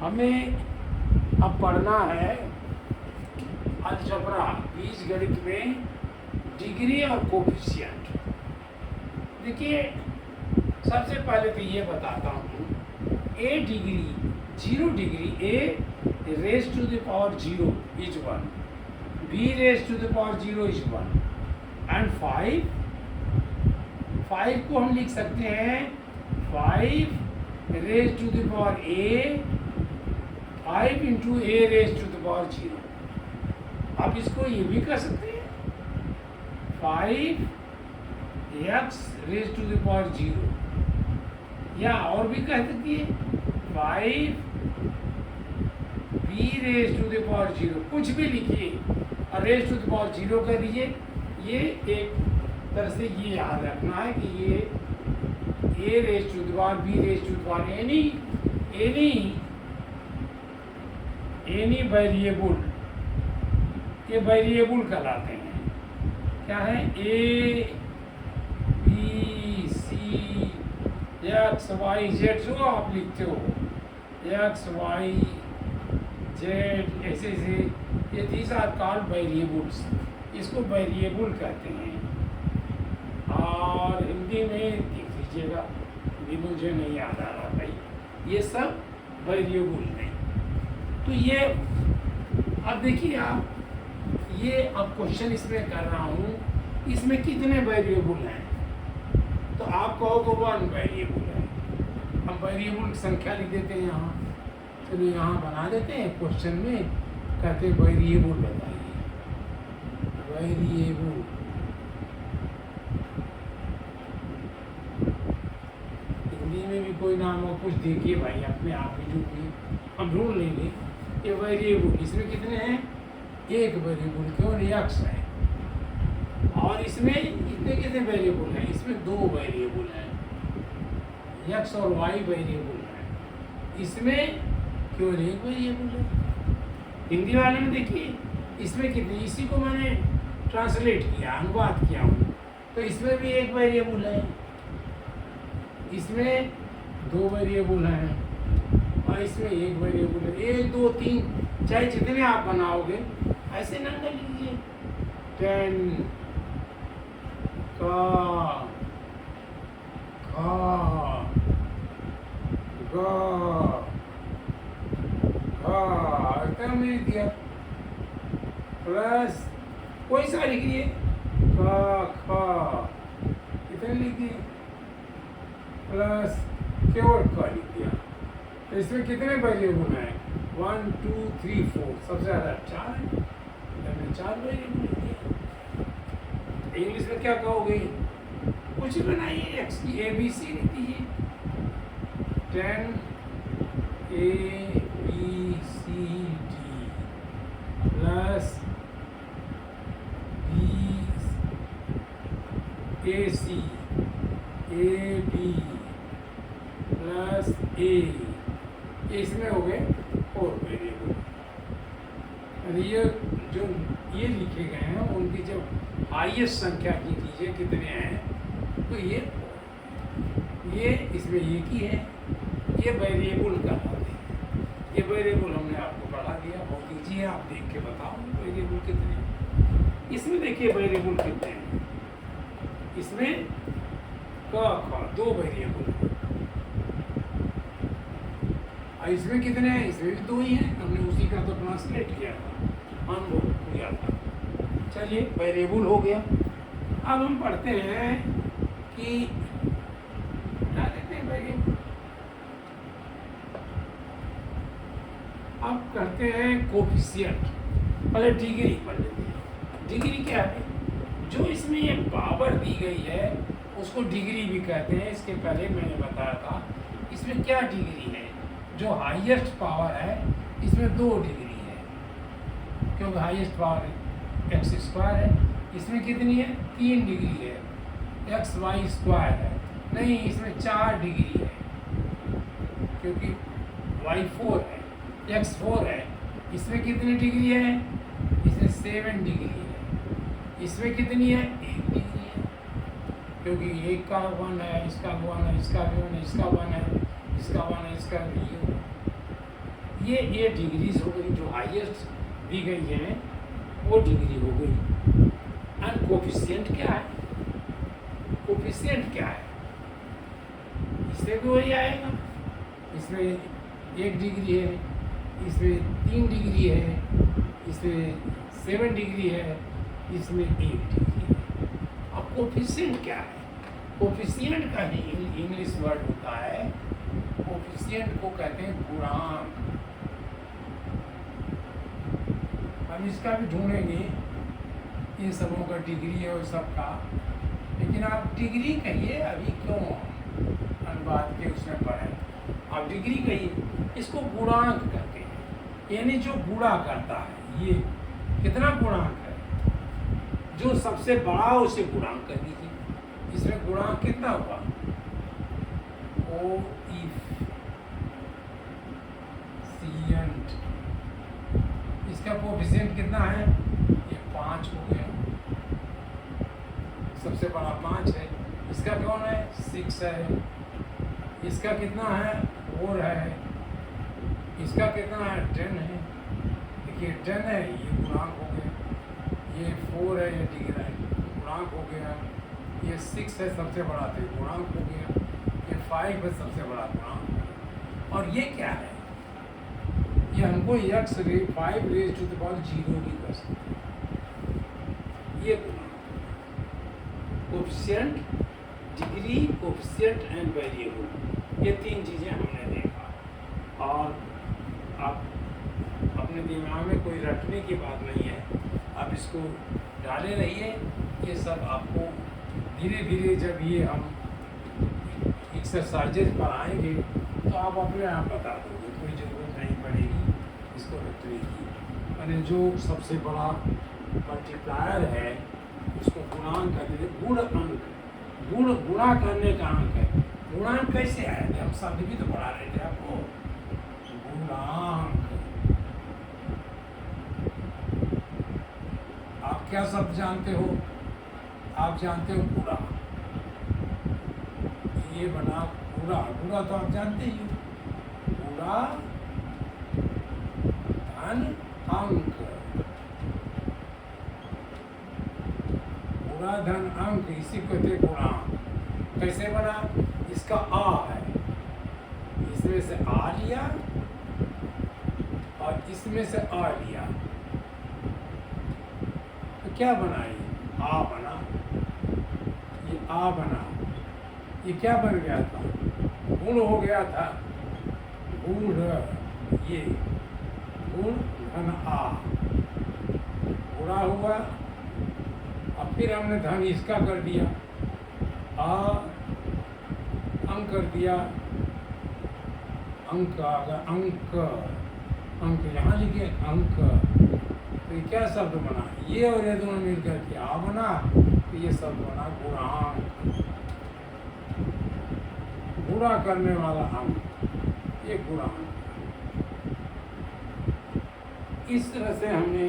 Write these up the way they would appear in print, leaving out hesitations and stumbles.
हमें अब पढ़ना है अलजेब्रा बीजगणित में डिग्री और कोफिशिएंट। देखिए सबसे पहले तो ये बताता हूँ, a degree 0 degree a raise to the power 0 is 1, b raise to the power 0 is 1 and 5 को हम लिख सकते हैं 5 raise to the power a, 5 into a raise to the power 0। आप इसको ये भी कर सकते हैं 5 x raise to the power 0, या और भी कह सकती है 5 b raise to the power 0, कुछ भी लिखिए और रेज टू द पावर 0 कर दीजिए। ये एक तरह से ये याद रखना है कि ये a raise to the power b raise to the power any variable, ये वेरिएबल कहलाते हैं। क्या है? A b c x y z, जो आप लिखते हो एक्स वाई जेड ऐसे ऐसे, ये दीज आर कॉल्ड वेरिएबल्स, इसको वेरिएबल कहते हैं। और हिंदी में देख लीजिएगा, भी मुझे नहीं याद आ रहा भाई, ये सब वेरिएबल हैं। तो ये अब देखिए आप, ये अब क्वेश्चन इसमें कर रहा हूँ, इसमें कितने वेरिएबल हैं? तो आप कहोगे 1 वेरिएबल है। हम वेरिएबल की संख्या लिख देते हैं यहाँ, तो यहाँ बना देते हैं क्वेश्चन में, कहते हैं वेरिएबल बताइए, वेरिएबल। हिंदी में भी कोई नाम हो कुछ देखिए भाई, अपने आप ही जो भी हम ढूंढ लेंगे। ये वेरिएबल, इसमें कितने हैं? एक वेरिएबल केवल एक्स है। और इसमें कितने वेरिएबल हैं? इसमें 2 वेरिएबल हैं, एक्स और वाई वेरिएबल हैं। इसमें केवल एक वेरिएबल है। हिंदी वाले में देखिए इसमें कितने, इसी को मैंने ट्रांसलेट किया, अनुवाद किया हूँ, तो इसमें भी एक वेरिएबल है, इसमें 2 वेरिएबल हैं और इसमें एक वेरिएबल है। 1 2 3 चाहे जितने आप बनाओगे ऐसे नंबर लीजिए, 10 का इतना मैंने दिया, प्लस कोई सा लिखिए इतना लिख दिए, प्लस केवल का लिख दिया। तो इसमें कितने वेरिएबल हैं? 1 2 3 4, सबसे ज़्यादा 4 है, मैंने 4 वेरिएबल लिख दिया। इंग्लिश में क्या कहोगे? कुछ बनाइए, एक्स की ए बी सी लिख दीजिए, 10 a b c d plus b a c a b plus a, इसमें हो गए 4 वेरिएबल। ये जो ये लिखे गए हैं उनकी जब हाईएस्ट संख्या की कीजिए कितने हैं, तो ये इसमें एक ही है, ये वेरिएबल कहलाते हैं। ये वेरिएबल हमने आपको पढ़ा दिया, बहुत लीजिए आप देख के बताओ वेरिएबल कितने हैं। इसमें देखिए वेरिएबल कितने हैं, इसमें का 2 वेरिएबल, और इसमें कितने हैं? इसमें भी 2 ही हैं, हमने उसी का तो ट्रांसलेट किया था, अनुभव किया था। चलिए वेरिएबल हो गया। अब हम पढ़ते हैं कि क्या कहते हैं वेरिएबल। अब करते हैं कोफिशिएंट। पहले डिग्री पढ़ लेते हैं। डिग्री क्या है? जो इसमें ये पावर दी गई है उसको डिग्री भी कहते हैं। इसके पहले मैंने बताया था इसमें क्या डिग्री है। जो हाईएस्ट पावर है इसमें 2 डिग्री है, क्योंकि हाईएस्ट पावर एक्स स्क्वायर है। इसमें कितनी है? 3 डिग्री है, एक्स वाई स्क्वायर है। नहीं, इसमें 4 डिग्री है, क्योंकि वाई 4 है, एक्स 4 है। इसमें कितनी डिग्री है? इसमें 7 डिग्री है। इसमें कितनी है? 1 डिग्री है, क्योंकि एक का 1 है, इसका 1 है, इसका भी 1 है, इसका 1 है, इसका 1 है, इसका भी 0। ये डिग्रीज हो गई, जो हाईएस्ट दी गई है वो डिग्री हो गई। एंड कोफिशिएंट क्या है? कोफिशिएंट क्या है? इसमें भी वही आएगा। इसमें 1 डिग्री है, इसमें 3 डिग्री है, इसमें 7 डिग्री है, इसमें 1 डिग्री है। अब कोफिशिएंट क्या है? कोफिशिएंट का ही इंग्लिश वर्ड होता है, कोफिशिएंट को कहते हैं गुणांक। हम इसका भी ढूंढेंगे, इन सबों का डिग्री और सबका, लेकिन आप डिग्री कहिए, अभी क्यों अनुवाद के उसमें पढ़े, आप डिग्री कहिए। इसको गुणांक कहते हैं, यानी जो गुणा करता है। ये कितना गुणांक है? जो सबसे बड़ा उसे गुणांक कर दीजिए। इसमें गुणांक कितना हुआ? कोफिशिएंट। इसका कोफिशिएंट कितना है? ये 5 हो गया, सबसे बड़ा 5 है। इसका कौन है? 6 है। इसका कितना है? 4 है। इसका कितना है? 10 है। देखिए 10 है, ये गुणांक हो गया। ये 4 है, ये डिग्री है, गुणांक हो गया। ये 6 है, सबसे बड़ा, तो गुणांक हो गया। ये 5 है, सबसे बड़ा, गुणांक हो गया। और ये क्या है? ये हमको x रे 5 रेज़ टू द पावर 0 भी कर सकते हैं। ये coefficient, degree, coefficient and variable, ये 3 चीज़ें हमने देखा। और आप अपने दिमाग में कोई रटने की बात नहीं है, आप इसको डाले रहिए। ये सब आपको धीरे धीरे, जब ये हम एक्सरसाइजेज पढ़ाएंगे तो आप अपने आप बता दोगे, कोई ज़रूरत नहीं पड़ेगी इसको रटने की। मैंने जो सबसे बड़ा मल्टीप्लायर है उसको गुणांक कर दीजिए। गुण अंक, गुण गुणा करने का अंक है। गुणांक कैसे आया? हम शब्द भी तो पढ़ा रहे थे आपको। गुणांक, आप क्या शब्द जानते हो? आप जानते हो गुणा। ये बना गुणा, गुणा तो आप जानते ही हो। गुणा धन अंक, गुणा धन अंक, इसी को कहते गुणांक। कैसे बना? इसका आ है, इसमें से आ लिया और इसमें से आ लिया, तो क्या बना? ये आ बना, ये आ बना। ये क्या बन गया था? गुण हो गया था। गुण, ये गुण धन आ, गुणा हुआ। अब फिर हमने धन इसका कर दिया, आ अंक कर दिया, अंक आ गया, अंक, अंक यहाँ लिखे अंक। तो ये क्या शब्द बना? ये और ये दोनों मिलकर के आ बना, तो ये शब्द बना गुणांक। गुणा करने वाला अंक, ये गुणांक। इस तरह से हमने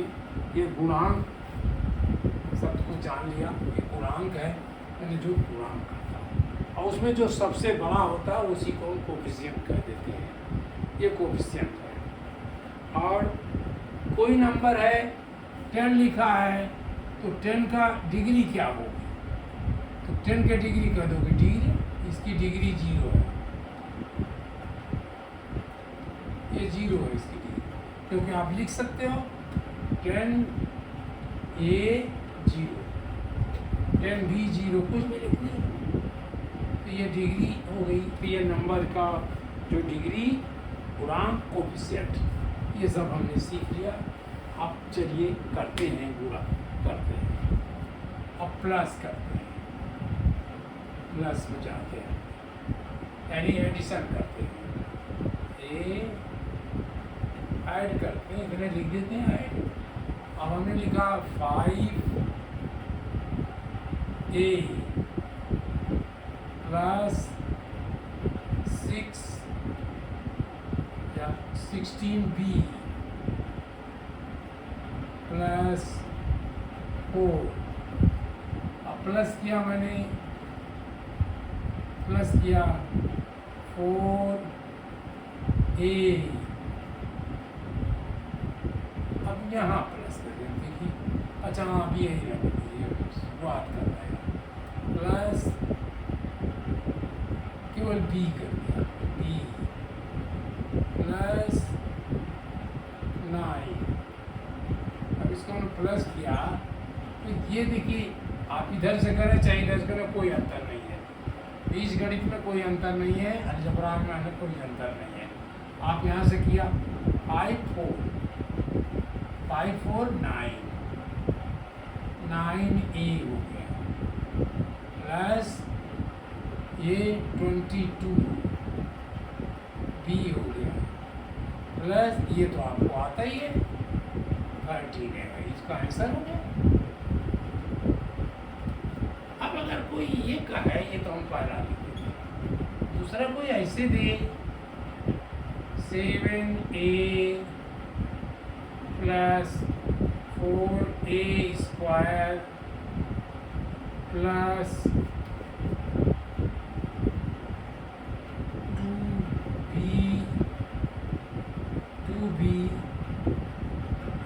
ये गुणांक शब्द को जान लिया। ये गुणांक है, यानी जो गुणांक करता है, और उसमें जो सबसे बड़ा होता है उसी को हम कोफिशिएंट कह देते हैं। ये कोफिशिएंट है। और कोई नंबर है, 10 लिखा है, तो 10 का डिग्री क्या होगी? तो 10 के डिग्री कह दोगे डिग्री, इसकी डिग्री 0 है, ये 0 है इसकी डिग्री, क्योंकि आप लिख सकते हो 10 A 0, 10 B 0, कुछ भी लिख दिया, तो ये डिग्री हो गई। तो ये नंबर का जो डिग्री, गुणांक, कोफिशिएंट, ये सब हमने सीख लिया। अब चलिए करते हैं, गुणा करते हैं, अब प्लस करते हैं, प्लस में जाते हैं, यानी एडिशन करते हैं। ए ऐड करते हैं, इतने लिख देते हैं ऐड। अब हमने लिखा 5A प्लस 6 या 16B प्लस 4। अब प्लस किया मैंने, प्लस किया 4A यहाँ प्लस कर दें, देखिए अच्छा हाँ अभी यही रहने दीजिए, शुरुआत कर रहे हैं प्लस केवल बी कर दिया, बी प्लस 9। अब इसको हमने प्लस किया तो ये देखिए आप इधर से करें चाहे इधर से करें कोई अंतर नहीं है, बीजगणित में कोई अंतर नहीं है, अलजेब्रा में कोई अंतर नहीं है। आप यहाँ से किया 5 4 9 9a हो गया प्लस ये 22 b हो गया प्लस ये तो आपको आता ही है 30 है, इसका आंसर हो गया। अब अगर कोई ये कहे, ये तो हम पहला लिख देते, दूसरा कोई ऐसे दे 7a plus 4a square plus 2b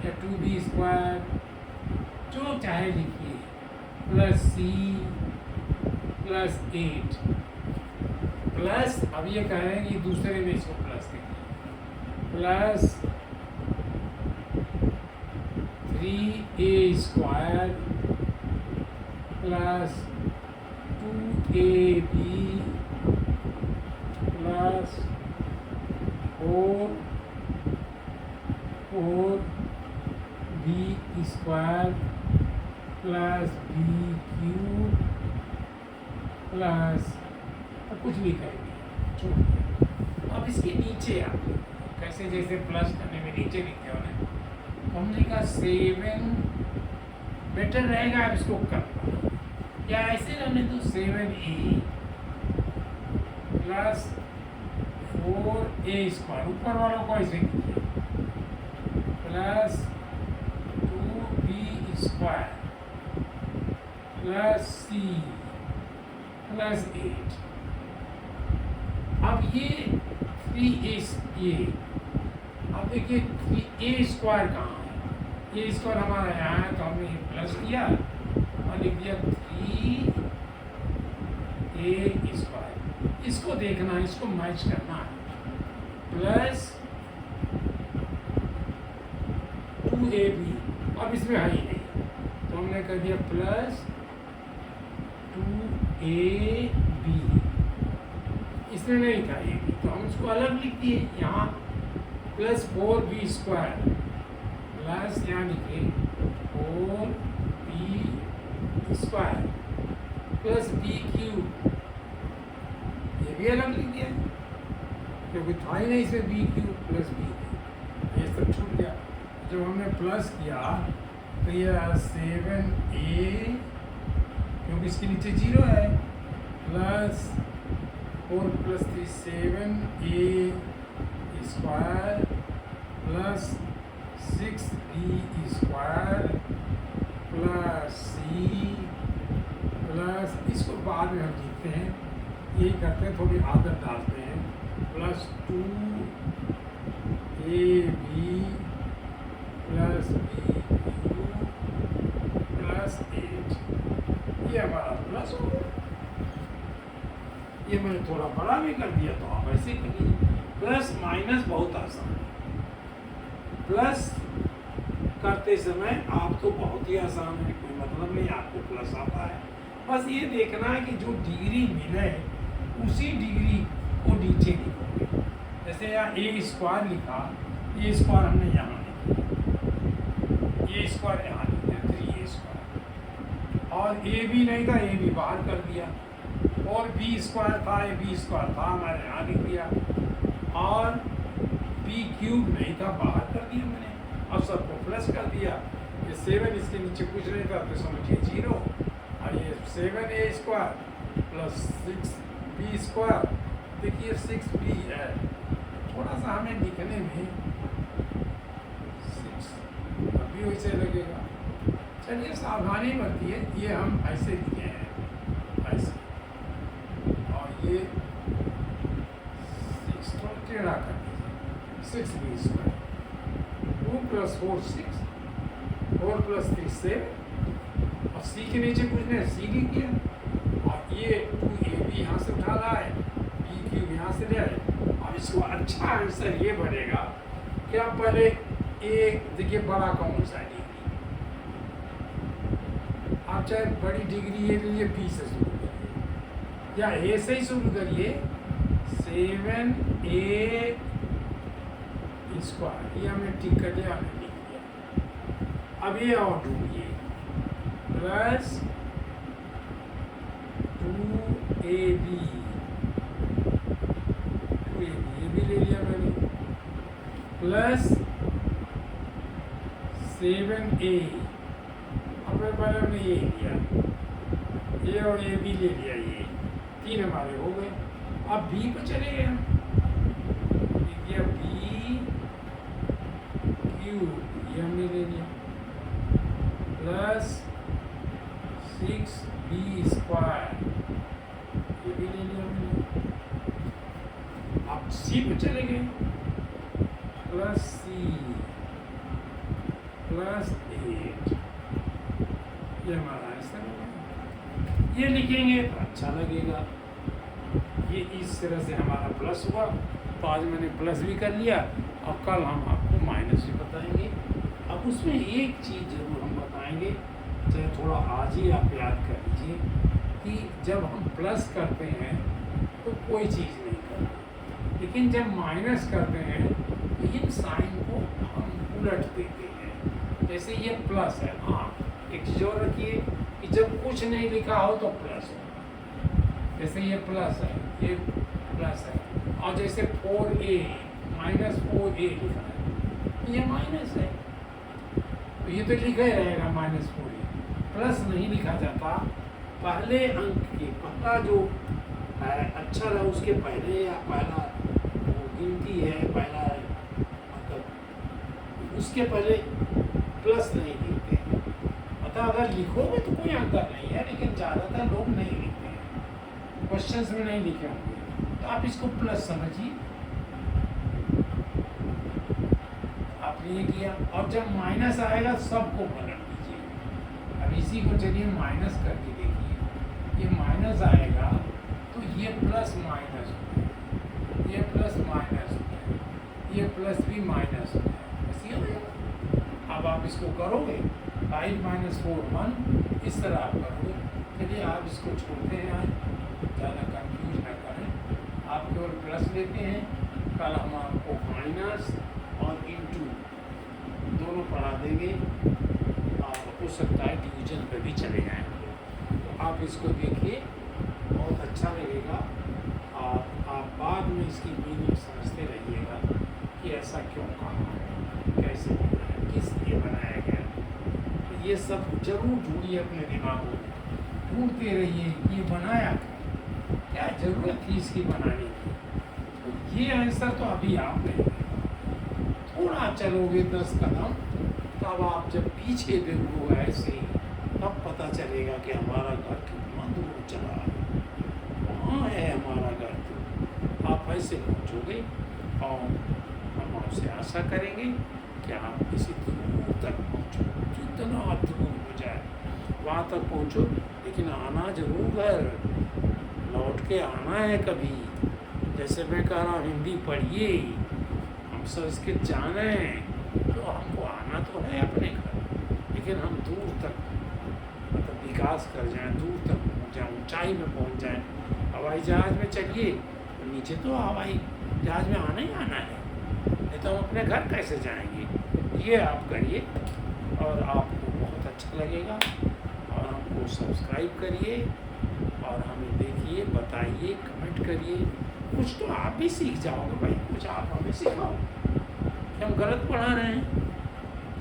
या 2b स्क्वायर जो चाहे लिखिए प्लस c प्लस 8 प्लस, अब ये कह रहे हैं कि दूसरे में इसको प्लस देखिए plus 3a square plus 2ab plus 4b square plus B Q plus कुछ भी करेंगे छोड़। अब इसके नीचे आप कैसे जैसे प्लस करने में नीचे लिखे हो ना, तो हमने कहा 7 बेटर रहेगा, अब इसको करना या ऐसे रहने तो 7a प्लस 4a स्क्वायर ऊपर वालों को ऐसे कीजिए plus 2b square plus c plus 8। अब ये 3a ये अब देखिए 3a स्क्वायर कहाँ है, ये स्क्वायर हमारा यहाँ है तो हमने ये प्लस किया और लिख दिया 3a स्क्वायर। इसको देखना है, इसको मैच करना है प्लस 2ab, अब इसमें है ही नहीं तो हमने कर दिया प्लस 2ab, इसमें नहीं था ये भी तो हम इसको अलग लिख दिए यहाँ प्लस 4b स्क्वायर प्लस यहाँ लिखे 4b square plus b cube, ये भी अलग लिख दिया क्योंकि था ही नहीं इसमें b क्यूब प्लस b, ये सब छूट गया। जब हमने प्लस किया तो ये 7a क्योंकि इसके नीचे 0 है plus 4 plus 3 7a square plus 6b square plus c plus, इसको बाद में हम लिखते हैं, यही करते हैं थोड़ी आदत डालते हैं plus 2ab plus b plus 8, ये हमारा प्लस हो गया। ये मैंने थोड़ा बड़ा भी कर दिया तो आप ऐसे करिए। प्लस माइनस बहुत आसान है, प्लस करते समय आप तो बहुत ही आसान है, कोई मतलब नहीं आपको प्लस आता है, बस ये देखना है कि जो डिग्री मिले उसी डिग्री को नीचे लिखोगे। जैसे यहाँ ए स्क्वायर लिखा, ये स्क्वायर हमने यहाँ लिखा, ये स्क्वायर यहाँ लिखा 3a स्क्वायर, और ए भी नहीं था, ए भी बाहर कर दिया, और बी स्क्वायर था, ए बी स्क्वायर था हमारे यहाँ लिख दिया, और बी क्यूब नहीं था बाहर कर दिया मैंने, अब सबको प्लस कर दिया। ये 7 इसके नीचे कुछ नहीं था तो समझिए 0, और ये 7a square plus 6b square, देखिए 6b है, थोड़ा सा हमें लिखने में 6 अभी वैसे लगेगा, चलिए सावधानी बरतिए, ये हम ऐसे लिखे हैं ऐसे, और ये 6 थोड़ा टेढ़ा कर दीजिए 6b स्क्वायर 2 प्लस 4 6 4 + 3 7 और सी के नीचे कुछ नहीं, सी लिख दिया और ये 2ab यहाँ से उठा रहा है, b³ यहाँ से ले आए। अब इसको अच्छा आंसर ये बनेगा कि आप पहले ए देखिए बड़ा कौन सा डिग्री, आप चाहे बड़ी डिग्री ये लीजिए बी से शुरू करिए या ए से ही शुरू करिए, 7a² ये हमने टिक कर दिया, हमने लिख दिया। अब ये और ढूंढिए प्लस 2ab ये भी ले लिया मैंने, प्लस 7a अब पहले हमने ये लिया, ये और ये भी ले लिया, ये 3 हमारे हो गए। अब b पर चले गए हम, देखिए b³ ये हमने ले लिया प्लस 6b² ये भी ले लिया हमने। अब c पे चले गए, प्लस c प्लस 8 ये हमारा आंसर होगा। ये लिखेंगे तो अच्छा लगेगा। ये इस तरह से हमारा प्लस हुआ, तो आज मैंने प्लस भी कर लिया और कल हम आपको माइनस भी बताएंगे। अब उसमें एक चीज़ जरूर हम बताएंगे, चाहे थोड़ा आज ही आप याद कर लीजिए कि जब हम प्लस करते हैं तो कोई चीज़ नहीं करते, लेकिन जब माइनस करते हैं तो इन साइन को हम उलट देते हैं। जैसे ये प्लस है, हाँ एक चीज़ और रखिए कि जब कुछ नहीं लिखा हो तो प्लस हो, जैसे ये प्लस है, ये प्लस है, और जैसे 4a -4a लिखा है ये माइनस है, तो ये तो लिखा ही रहेगा -4a। प्लस नहीं लिखा जाता, पहले अंक के पहला जो है अक्षर है उसके पहले या पहला वो गिनती है, पहला मतलब उसके पहले प्लस नहीं लिखते हैं। मतलब अगर लिखोगे तो कोई अंतर नहीं है, लेकिन ज़्यादातर लोग नहीं लिखते हैं, क्वेश्चंस में नहीं लिखे होंगे, तो आप इसको प्लस समझिए। आपने ये किया, और जब माइनस आएगा सबको पलट दीजिए। अब इसी को चलिए माइनस करके देखिए, ये माइनस आएगा तो ये प्लस माइनस हो गया, ये प्लस माइनस हो गया, ये प्लस भी माइनस हो गया, बस ये हो गया। अब आप इसको करोगे 5 - 4 1 इस तरह आप करोगे। चलिए आप इसको छोड़ते हैं, आज ज़्यादा कंफ्यूज ना करें, आप केवल प्लस लेते हैं। कल हम आपको माइनस और इंटू दोनों पढ़ा देंगे, और हो सकता है डिवीजन पे भी चले जाएँ, तो आप इसको देखिए, बहुत अच्छा लगेगा और आप बाद में इसकी मीनिंग समझते रहिएगा कि ऐसा क्यों कहा है, कैसे बना है, किस लिए बनाया गया। तो ये सब जरूर ढूंढिए अपने दिमाग में, ढूंढते रहिए कि ये बनाया क्या ज़रूरत थी इसकी बनाने की। तो ये आंसर तो अभी आप नहीं, थोड़ा चलोगे 10 कदम, तब आप जब पीछे देखोगे ऐसे ही, तब पता चलेगा कि हमारा घर कितना दूर चला है, वहाँ है हमारा घर। तो आप ऐसे पहुँचोगे और हम आपसे आशा करेंगे कि आप किसी दूर तक पहुँचो, जितना दूर हो जाए वहाँ तक पहुँचो, लेकिन आना जरूर घर, लौट के आना है कभी। जैसे मैं कह रहा हूँ हिंदी पढ़िए, हम संस्कृत जाने, तो हमको आना तो है अपने घर, लेकिन हम दूर तक मतलब विकास कर जाएं, दूर तक पहुँच जाएं, ऊंचाई में पहुँच जाएं। हवाई जहाज़ में चलिए तो नीचे तो हवाई जहाज़ में आना ही आना है, नहीं तो हम अपने घर कैसे जाएंगे। ये आप करिए और आपको बहुत अच्छा लगेगा, और हमको सब्सक्राइब करिए और हमें देखिए, बताइए, कमेंट करिए। कुछ तो आप भी सीख जाओगे भाई, कुछ आप हमें सिखाओ कि हम गलत पढ़ा रहे हैं।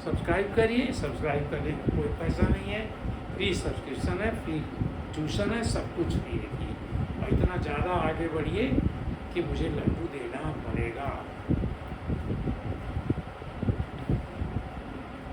सब्सक्राइब करिए, सब्सक्राइब करने का कोई पैसा नहीं है, फ्री सब्सक्रिप्शन है, फ्री ट्यूशन है, सब कुछ फ्री है। और इतना ज़्यादा आगे बढ़िए कि मुझे लड्डू देना पड़ेगा।